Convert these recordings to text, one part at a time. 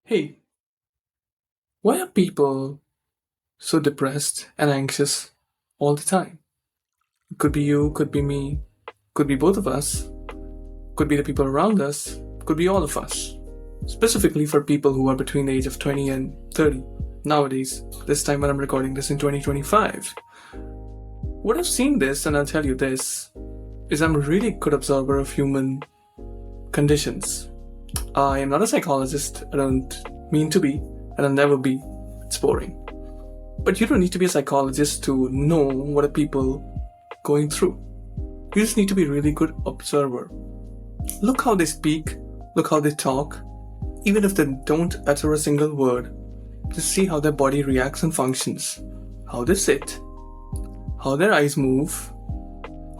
Hey, why are people so depressed and anxious all the time? Could be you, could be me, could be both of us, could be the people around us, could be all of us. Specifically for people who are between the age of 20 and 30 nowadays, this time when I'm recording this in 2025. What I've seen this, and I'll tell you this, is I'm a really good observer of human conditions. I am not a psychologist, I don't mean to be, and I'll never be. It's boring. But you don't need to be a psychologist to know what are people going through. You just need to be a really good observer. Look how they speak, look how they talk. Even if they don't utter a single word, just see how their body reacts and functions. How they sit, how their eyes move,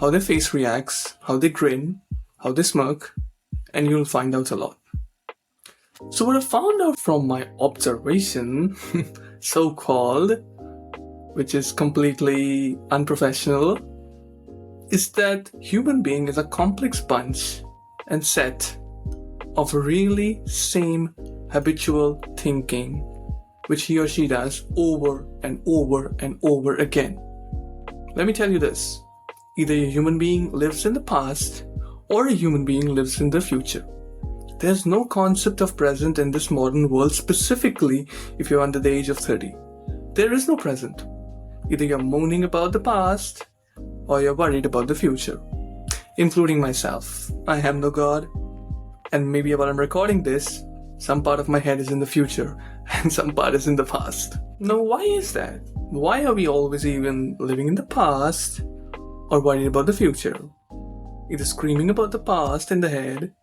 how their face reacts, how they grin, how they smirk, and you'll find out a lot. So what I found out from my observation, so-called, which is completely unprofessional, is that human being is a complex bunch and set of really same habitual thinking, which he or she does over and over and over again. Let me tell you this. Either a human being lives in the past or a human being lives in the future. There's no concept of present in this modern world, specifically if you're under the age of 30. There is no present. Either you're moaning about the past or you're worried about the future. Including myself. I am no god. And maybe while I'm recording this, some part of my head is in the future and some part is in the past. Now, why is that? Why are we always even living in the past or worried about the future? Either screaming about the past in the head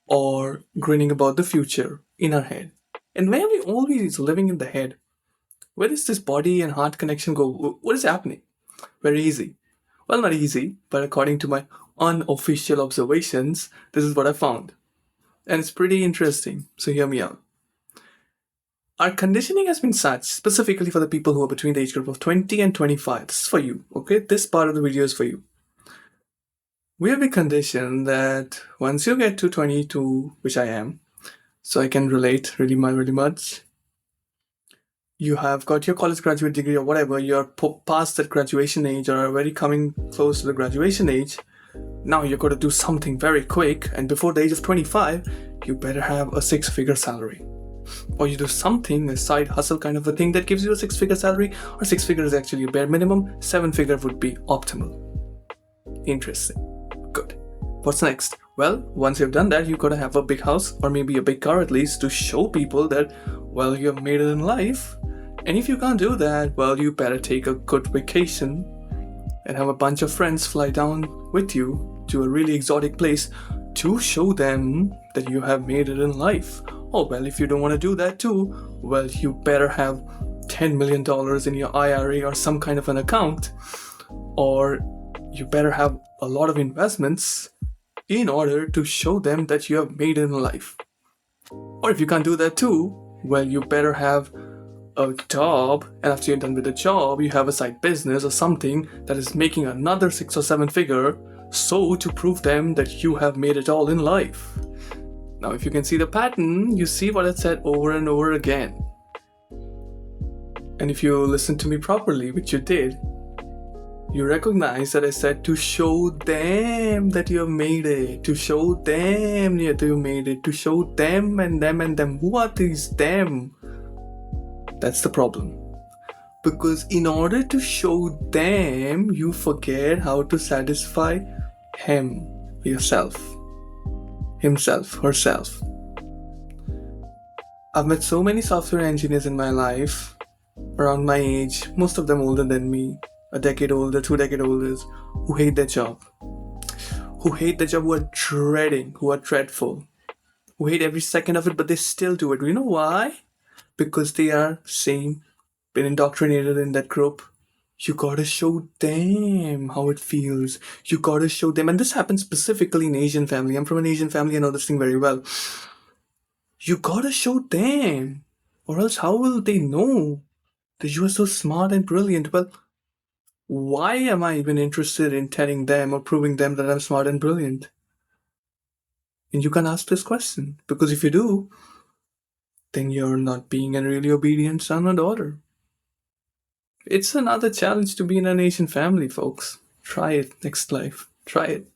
or grinning about the future in our head. And where are we always living in the head? Where does this body and heart connection go? What is happening? Very easy. Well, not easy, but according to my unofficial observations, this is what I found. And it's pretty interesting, so hear me out. Our conditioning has been such, specifically for the people who are between the age group of 20 and 25. This is for you, okay? This part of the video is for you. We have been conditioned that once you get to 22, which I am, so I can relate really much, you have got your college graduate degree or whatever, you're past that graduation age or are very coming close to the graduation age. Now you're going to do something very quick, and before the age of 25, you better have a 6-figure salary. Or you do something, a side hustle kind of a thing that gives you a 6-figure salary, or 6 figure is actually a bare minimum, 7-figure would be optimal. Interesting. Good. What's next? Well, once you've done that, you've got to have a big house or maybe a big car at least to show people that, well, you have made it in life. And if you can't do that, well, you better take a good vacation and have a bunch of friends fly down with you to a really exotic place to show them that you have made it in life. Oh, well, if you don't want to do that too, well, you better have $10 million in your IRA or some kind of an account, or you better have a lot of investments in order to show them that you have made it in life. Or if you can't do that too, well, you better have a job, and after you're done with the job, you have a side business or something that is making another 6 or 7 figure, so to prove them that you have made it all in life. Now, if you can see the pattern, you see what I said over and over again. And if you listen to me properly, which you did, you recognize that I said to show them that you have made it, to show them that you made it, to show them and them and them. Who are these them? That's the problem. Because in order to show them, you forget how to satisfy him, yourself, himself, herself. I've met so many software engineers in my life, around my age, most of them older than me, a decade older, 2 decade older, who hate their job. Who hate their job, who are dreading, who are dreadful, who hate every second of it, but they still do it. You know why? Because they are been indoctrinated in that group. You gotta show them how it feels. You gotta show them. And this happens specifically in Asian family. I'm from an Asian family, I know this thing very well. You gotta show them. Or else how will they know that you are so smart and brilliant? Well, why am I even interested in telling them or proving them that I'm smart and brilliant? And you can ask this question. Because if you do, then you're not being a really obedient son or daughter. It's another challenge to be in an Asian family, folks. Try it next life. Try it.